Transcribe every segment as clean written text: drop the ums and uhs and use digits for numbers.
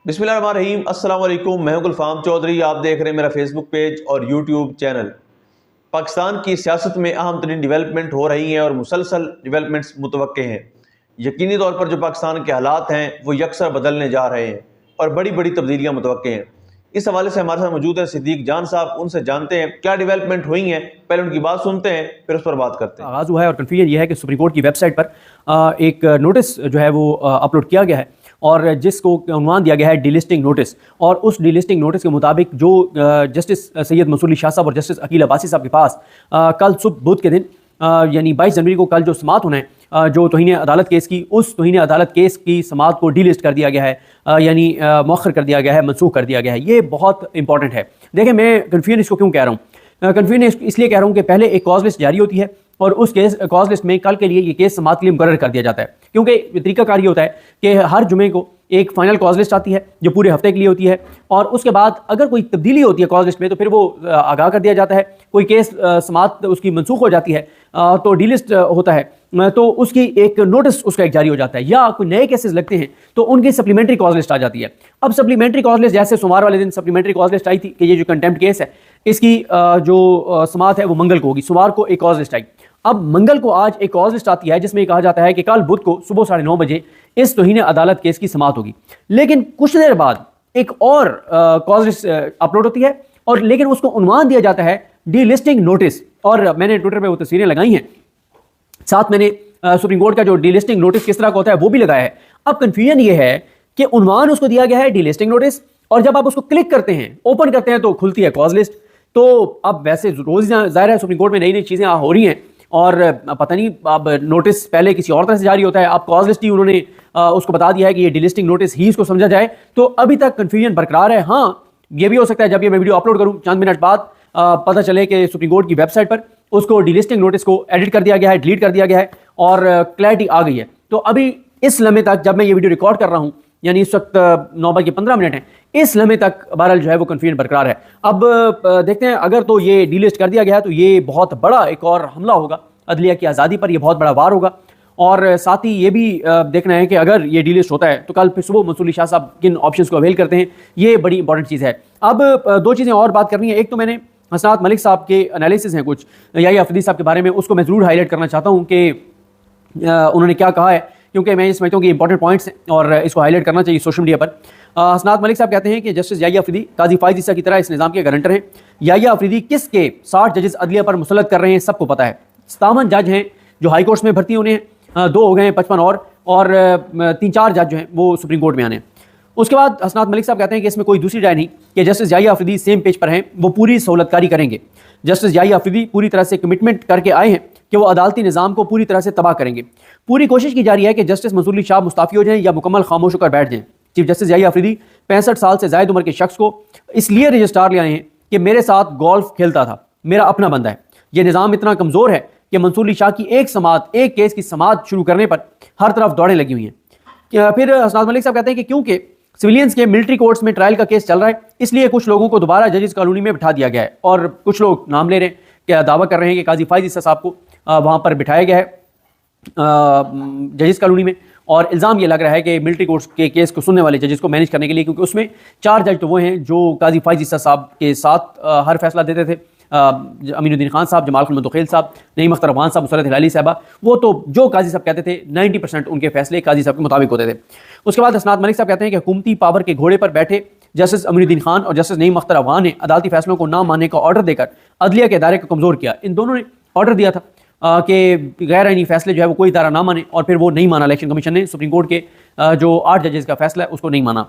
बिस्मिल्लाहिर्रहमानिर्रहीम। अस्सलाम वालेकुम। मैं हूं गुलफाम चौधरी। आप देख रहे हैं मेरा फेसबुक पेज और यूट्यूब चैनल। पाकिस्तान की सियासत में अहम तरीन डेवलपमेंट हो रही हैं और मुसलसल डेवलपमेंट्स मुतवक्के हैं। यकीनी तौर पर जो पाकिस्तान के हालात हैं वो यकसर बदलने जा रहे हैं और बड़ी बड़ी तब्दीलियाँ मुतवक्के हैं। इस हवाले से हमारे साथ मौजूद है सिद्दीक जान साहब। उनसे जानते हैं क्या डेवलपमेंट हुई हैं, पहले उनकी बात सुनते हैं फिर उस पर बात करते हैं। आगाज़ हुआ है और कन्फ्यूजन ये है कि सुप्रीम कोर्ट की वेबसाइट पर एक नोटिस जो है वो अपलोड किया गया है और जिसको उन्वान दिया गया है डीलिस्टिंग नोटिस। और उस डीलिस्टिंग नोटिस के मुताबिक जो जस्टिस सैयद मंसूर अली शाह साहब और जस्टिस अकील अब्बासी साहब के पास कल सुबह बुध के दिन यानी 22 जनवरी को कल जो समाअत होना है जो तौहीन अदालत केस की, उस तौहीन अदालत केस की समाअत को डीलिस्ट कर दिया गया है, यानी मौखर कर दिया गया है, मनसूख कर दिया गया है। ये बहुत इंपॉर्टेंट है। देखिए, मैं कन्फ्यूजन इसको क्यों कह रहा हूँ? कन्फ्यूजन इसलिए कह रहा हूँ कि पहले एक कॉज लिस्ट जारी होती है और उस केस कॉज लिस्ट में कल के लिए ये केस समाअत के लिए मुकर्रर कर दिया जाता है, क्योंकि तरीकाकार ये होता है कि हर जुमे को एक फाइनल कॉज लिस्ट आती है जो पूरे हफ्ते के लिए होती है और उसके बाद अगर कोई तब्दीली होती है कॉज लिस्ट में तो फिर वो आगाह कर दिया जाता है। कोई केस समाअत उसकी मनसूख हो जाती है तो डीलिस्ट होता है तो उसकी एक नोटिस उसका एक जारी हो जाता है, या कोई नए केसेस लगते हैं तो उनकी सप्लीमेंट्री कॉज लिस्ट आ जाती है। अब सप्लीमेंट्री कॉज लिस्ट जैसे सोमवार वाले दिन सप्लीमेंट्री कॉज लिस्ट आई थी कि ये जो कंटेम्प्ट केस है इसकी जो समाअत है वो मंगल को होगी, सोमवार को एक कॉज लिस्ट आई। अब मंगल को आज एक कॉज लिस्ट आती है जिसमें कहा जाता है कि कल बुध को सुबह 9:30 बजे इस तौहीन अदालत केस की समाअत होगी। लेकिन कुछ देर बाद एक और कॉज लिस्ट अपलोड होती है और लेकिन उसको उन्वान दिया जाता है डीलिस्टिंग नोटिस, और मैंने ट्विटर पे वो तस्वीरें लगाई हैं, साथ मैंने सुप्रीम कोर्ट का जो डीलिस्टिंग नोटिस किस तरह का होता है वो भी लगाया है। अब कंफ्यूजन ये है कि उन्वान उसको दिया गया है डीलिस्टिंग नोटिस और जब आप उसको क्लिक करते हैं, ओपन करते हैं तो खुलती है कॉज लिस्ट। तो अब वैसे रोज जाहिर है सुप्रीम कोर्ट में नई नई चीजें हो रही हैं और पता नहीं अब नोटिस पहले किसी और तरह से जारी होता है, अब कॉज लिस्ट ही उन्होंने उसको बता दिया है कि ये डीलिस्टिंग नोटिस ही इसको समझा जाए। तो अभी तक कंफ्यूजन बरकरार है। हाँ, ये भी हो सकता है जब ये मैं वीडियो अपलोड करूं चंद मिनट बाद पता चले कि सुप्रीम कोर्ट की वेबसाइट पर उसको डीलिस्टिंग नोटिस को एडिट कर दिया गया है, डिलीट कर दिया गया है और क्लैरिटी आ गई है। तो अभी इस लम्हे तक जब मैं ये वीडियो रिकॉर्ड कर रहा हूं यानी इस वक्त 9:15 है, इस लम्हे तक बहरहाल जो है वो कंफ्यूजन बरकरार है। अब देखते हैं, अगर तो ये डीलिस्ट कर दिया गया तो ये बहुत बड़ा एक और हमला होगा अदलिया की आज़ादी पर, यह बहुत बड़ा वार होगा। और साथ ही ये भी देखना है कि अगर ये डीलिस्ट होता है तो कल फिर सुबह मंसूर अली शाह साहब किन ऑप्शंस को अवेल करते हैं, ये बड़ी इंपॉर्टेंट चीज़ है। अब दो चीज़ें और बात करनी है। एक तो मैंने हसनात मलिक साहब के एनालिसिस हैं कुछ याहिया अफरीदी साहब के बारे में, उसको मैं ज़रूर हाईलाइट करना चाहता हूँ कि उन्होंने क्या कहा है, क्योंकि मैं ये समझता हूँ कि इंपॉर्टेंट पॉइंट्स हैं और इसको हाईलाइट करना चाहिए सोशल मीडिया पर। हसनात मलिक साहब कहते हैं कि जस्टिस याहिया अफरीदी काजी फाइज ईसा की तरह इस निज़ाम के गारंटर हैं। याहिया अफरीदी किसके 60 जजेस अदलिया पर मुसल्लत कर रहे हैं सबको पता है। 57 जज हैं जो हाई कोर्ट्स में भर्ती होने हैं, 2 हो गए हैं 55 और 3-4 जज जो हैं वो सुप्रीम कोर्ट में आने हैं। उसके बाद हसनात मलिक साहब कहते हैं कि इसमें कोई दूसरी राय नहीं कि justice Yahya Afridi same page पर हैं, वो पूरी सहूलतकारी करेंगे। जस्टिस याहिया अफरीदी पूरी तरह से कमिटमेंट करके आए हैं कि वो अदालती निज़ाम को पूरी तरह से तबाह करेंगे। पूरी कोशिश की जा रही है कि जस्टिस मंसूर अली शाह मुस्ताफ़ी हो जाएं या मुकम्मल खामोश होकर बैठ जाएं। चीफ जस्टिस याहिया अफरीदी 65 साल से ज़ायद उम्र के शख्स को इसलिए रजिस्ट्रार ले आए हैं कि मेरे साथ गोल्फ खेलता था, मेरा अपना बंदा है। ये निज़ाम इतना कमज़ोर है कि मंसूर अली शाह की एक केस की समाअत शुरू करने पर हर तरफ दौड़ें लगी हुई हैं। फिर हसनात मलिक साहब कहते हैं कि क्योंकि सिविलियंस के मिलिट्री कोर्ट्स में ट्रायल का केस चल रहा है, इसलिए कुछ लोगों को दोबारा जजेस कॉलोनी में बिठा दिया गया है और कुछ लोग नाम ले रहे हैं कि दावा कर रहे हैं कि काजी फाइज ईसा साहब को वहाँ पर बिठाया गया है जजेस कॉलोनी में, और इल्ज़ाम ये लग रहा है कि मिलिट्री कोर्ट्स के केस को सुनने वाले जजेस को मैनेज करने के लिए, क्योंकि उसमें 4 जज तो वो हैं जो काजी फाइज ईसा साहब के साथ हर फैसला देते थे, अमीनुद्दीन खान साहब, जमाल खलील मुतखिल साहब, नईम अख्तर अफगान साहब, मुसरत हिलाली साहबा, वो तो जो काजी साहब कहते थे 90% उनके फैसले काजी साहब के मुताबिक होते थे। उसके बाद हसनात मलिक साहब कहते हैं कि हुकूमती पावर के घोड़े पर बैठे जस्टिस अमीनुद्दीन खान और जस्टिस नईम अख्तर अफगान ने अदालती फैसलों को ना मानने का ऑर्डर देकर अदलिया के इदारे को कमज़ोर किया। इन दोनों ने ऑर्डर दिया था कि गैर आईनी फैसले जो है वो कोई इदारा ना माने, और फिर वो नहीं माना। इलेक्शन कमीशन ने सुप्रीम कोर्ट के जो 8 जजेस का फैसला है उसको नहीं माना।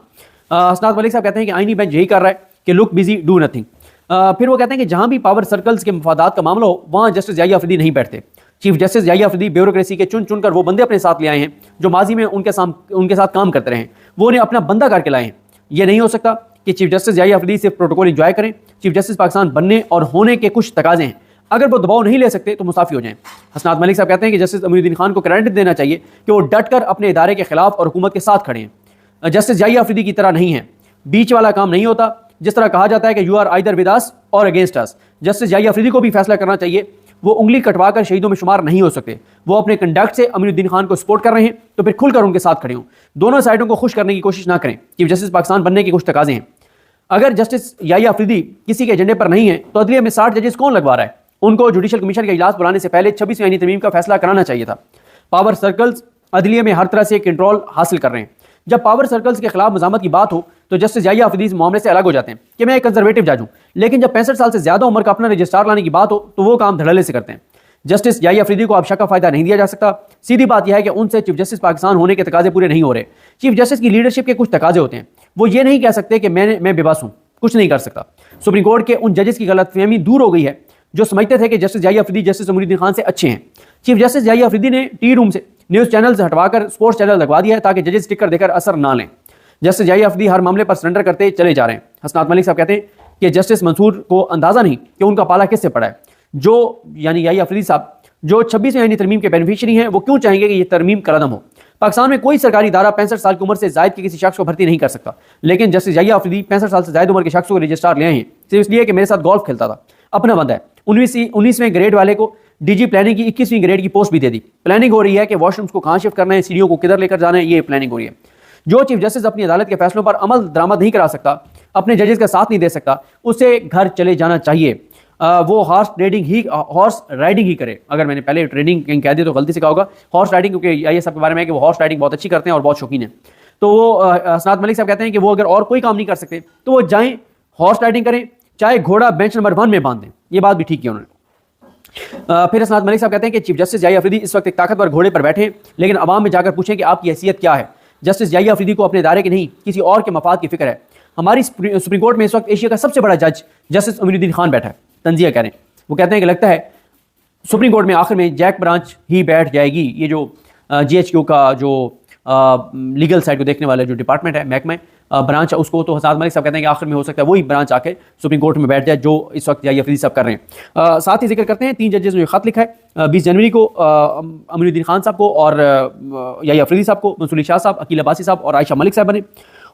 हसनात मलिक साहब कहते हैं कि आईनी बेंच यही कर रहा है कि लुक बिजी डू नथिंग। फिर वो कहते हैं कि जहां भी पावर सर्कल्स के मफादात का मामला हो वहां जस्टिस याहिया अफरीदी नहीं बैठते। Chief justice Yahya Afridi bureaucracy के चुन कर वो बंदे अपने साथ ले आए हैं जो माजी में उनके साथ काम करते रहे हैं, वो उन्हें अपना बंदा करके लाए हैं। ये नहीं हो सकता कि चीफ जस्टिस याहिया अफरीदी सिर्फ प्रोटोकॉल इंजॉय करें। चीफ जस्टिस पाकिस्तान बनने और होने के कुछ तकाजे हैं, अगर वो दबाव नहीं ले सकते तो मुस्ताफी हो जाएं। हसनात मलिक साहब कहते हैं कि जस्टिस अमीनुद्दीन खान को क्रेडिट देना चाहिए कि वो डट कर अपने इदारे के खिलाफ और हुकूमत के साथ खड़े हैं। जस्टिस याहिया अफरीदी की तरह नहीं है, बीच वाला काम नहीं होता जिस तरह कहा जाता है कि you are either with us or against us. Justice Yahya Afridi को भी फैसला करना चाहिए वो उंगली कटवा कर शहीदों में शुमार नहीं हो सकते। वो अपने कंडक्ट से अमीरुद्दीन खान को सपोर्ट कर रहे हैं तो फिर खुलकर उनके साथ खड़े हों। दोनों साइडों को खुश करने की कोशिश ना करें। चीफ जस्टिस पाकिस्तान बनने के कुछ तकाजे हैं। अगर जस्टिस याहिया अफरीदी किसी के एजेंडे पर नहीं है तो अदलिया में 60 जजेस कौन लगवा रहा है? उनको जुडिशल कमीशन का इजलास बुलाने से पहले 26वीं आईनी तरमीम का फैसला कराना चाहिए था। पावर सर्कल्स अदलिया में हर तरह से कंट्रोल हासिल कर रहे हैं। जब पावर सर्कल्स के खिलाफ मज़ामत की बात हो तो जस्टिस याहिया अफरीदी इस मामले से अलग हो जाते हैं कि मैं एक कंजर्वेटिव जज हूं, लेकिन जब 65 साल से ज्यादा उम्र का अपना रजिस्ट्रार लाने की बात हो तो वो काम धड़ल्ले से करते हैं। जस्टिस याहिया अफरीदी को अब शक का फायदा नहीं दिया जा सकता। सीधी बात यह है कि उनसे चीफ जस्टिस पाकिस्तान होने के तकाजे पूरे नहीं हो रहे। चीफ जस्टिस की लीडरशिप के कुछ तकाजे होते हैं। वो ये नहीं कह सकते कि मैं बेबस हूं, कुछ नहीं कर सकता। सुप्रीम कोर्ट के उन जजेस की गलतफहमी दूर हो गई है जो समझते थे कि जस्टिस याहिया अफरीदी जस्टिस अमीरुद्दीन खान से अच्छे हैं। चीफ जस्टिस याहिया अफरीदी ने टी रूम से न्यूज़ चैनल से हटवाकर स्पोर्ट्स चैनल लगवा दिया है ताकि जजेस स्टिकर देकर असर ना लें। जस्टिस याहिया अफरीदी हर मामले पर सरेंडर करते चले जा रहे हैं। हसनात मलिक साहब कहते हैं कि जस्टिस मंसूर को अंदाजा नहीं कि उनका पाला किससे पड़ा है। जो यानी याहिया अफरीदी साहब जो 26वीं आईनी तरमीम के बेनिफिशियरी हैं, वो क्यों चाहेंगे कि ये तरमीम कलअदम हो? पाकिस्तान में कोई सरकारी इदारा 65 साल की उम्र से जायद के किसी शख्स को भर्ती नहीं कर सकता, लेकिन जस्टिस याहिया अफरीदी 65 साल से ज्यादा उम्र के शख्स को रजिस्ट्रार ले आए हैं सिर्फ इसलिए कि मेरे साथ गोल्फ खेलता था। अपना बंदा है। 19वें ग्रेड वाले को डीजी प्लानिंग की 21वीं ग्रेड की पोस्ट भी दे दी। प्लानिंग हो रही है कि वॉशरूम्स को कहाँ शिफ्ट करना है, सीढ़ियों को किधर लेकर जाना है, ये प्लानिंग हो रही है। जो चीफ जस्टिस अपनी अदालत के फैसलों पर अमल दरामद नहीं करा सकता, अपने जजेस का साथ नहीं दे सकता, उसे घर चले जाना चाहिए। वो हॉर्स राइडिंग ही करे। अगर मैंने पहले ट्रेनिंग कहीं कह दिया तो गलती से कहा होगा हॉर्स राइडिंग, क्योंकि ये सब के बारे में है कि वो हॉर्स राइडिंग बहुत अच्छी करते हैं और बहुत शौकीन है। तो वो हसनात मलिक साहब कहते हैं कि वो अगर और कोई काम नहीं कर सकते तो वो जाएं हॉर्स राइडिंग करें, चाहे घोड़ा बेंच नंबर 1 में बांध दें। ये बात भी ठीक की उन्होंने। फिर हसनात मलिक साहब कहते हैं कि चीफ जस्टिस याहिया अफरीदी इस वक्त एक ताकतवर घोड़े पर बैठे, लेकिन अवाम में जाकर पूछें कि आपकी हैसियत क्या है। जस्टिस याहिया अफरीदी को अपने दायरे के नहीं किसी और के मफाद की फिक्र है। हमारी सुप्रीम कोर्ट में इस वक्त एशिया का सबसे बड़ा जज जस्टिस अमीरुद्दीन खान बैठा है। तंजिया कह रहे हैं, वो कहते हैं कि लगता है सुप्रीम कोर्ट में आखिर में जैक ब्रांच ही बैठ जाएगी। ये जो GHQ का जो लीगल साइड को देखने वाला जो डिपार्टमेंट है, महकमा ब्रांच है, उसको तो हसनात मलिक साहब कहते हैं कि आखिर में हो सकता है वही ब्रांच आके सुप्रीम कोर्ट में बैठ जाए जो इस वक्त याहिया अफरीदी साहब कर रहे हैं। साथ ही जिक्र करते हैं 3 जजेस ने खत लिखा है 20 जनवरी को अमीरुद्दीन खान साहब को और याहिया अफरीदी साहब को, मंसूर शाह साहब, अकील अब्बासी साहब और आयशा मलिक साहब बने।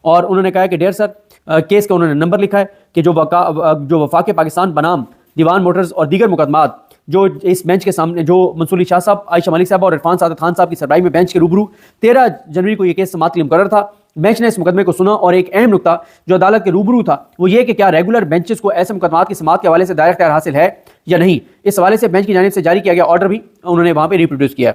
और उन्होंने कहा कि डेयर सर, केस का उन्होंने नंबर लिखा है कि जो वफाक पाकिस्तान बनाम दीवान मोटर्स और दीगर मुकदमात जो इस बेंच के सामने जो मंसूर शाह साहब, आयशा मलिक साहब और इरफान सादत खान साहब की सरबराही में बेंच के रूबरू 13 जनवरी को यह केस समाअत के लिए मुकर्रर था। बेंच ने इस मुकदमे को सुना और एक अहम नुकता जो अदालत के रूबरू था वो ये कि क्या रेगुलर बेंचेस को ऐसे मुकदमात की समाअत के हवाले से दायर इख्तियार हासिल है या नहीं। इस हवाले से बेंच की जानिब से जारी किया गया ऑर्डर भी उन्होंने वहां पर रिप्रोड्यूस किया।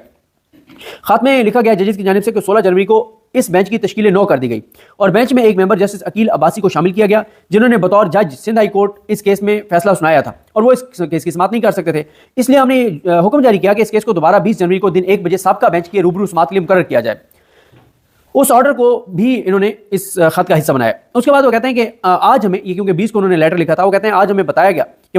खत में लिखा गया जजेस की जानिब से कि 16 जनवरी को इस बेंच की तश्कील 9 कर दी गई और बेंच में एक मेंबर जस्टिस अकील अब्बासी को शामिल किया गया, जिन्होंने बतौर जज सिंध हाई कोर्ट इस केस में फैसला सुनाया था और वो इस केस की समाअत नहीं कर सकते थे। इसलिए हमने हुक्म जारी किया कि इस केस को दोबारा 20 जनवरी को दिन 1 बजे साबका बेंच के रूबरू समाअत के लिए मुकर्रर किया जाए। उस ऑर्डर को भी इन्होंने इस खत का हिस्सा बनाया। उसके बाद वो कहते हैं कि आज हमें, ये क्योंकि 20 को उन्होंने लेटर लिखा था, वो कहते हैं आज हमें बताया गया कि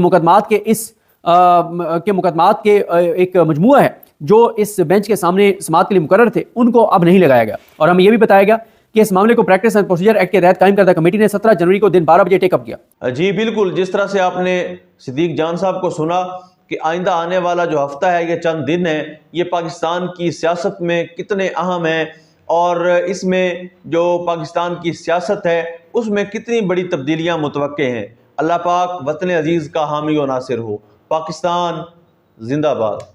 मुकदमात के एक मजमुआ है जो इस बेंच के सामने समाअत के लिए मुकर्रर थे, उनको अब नहीं लगाया गया। और हमें यह भी बताया गया कि इस मामले को प्रैक्टिस एंड प्रोसीजर एक्ट के तहत कायम करदा कमेटी ने 17 जनवरी को दिन 12 बजे टेकअप किया। जी बिल्कुल, जिस तरह से आपने सिद्दीक जान साहब को सुना कि आइंदा आने वाला जो हफ्ता है, ये चंद दिन है, ये पाकिस्तान की सियासत में कितने अहम है और इसमें जो पाकिस्तान की सियासत है उसमें कितनी बड़ी तब्दीलियाँ मुतवक्के हैं। अल्लाह पाक वतन अजीज़ का हामी व नासिर हो। पाकिस्तान जिंदाबाद।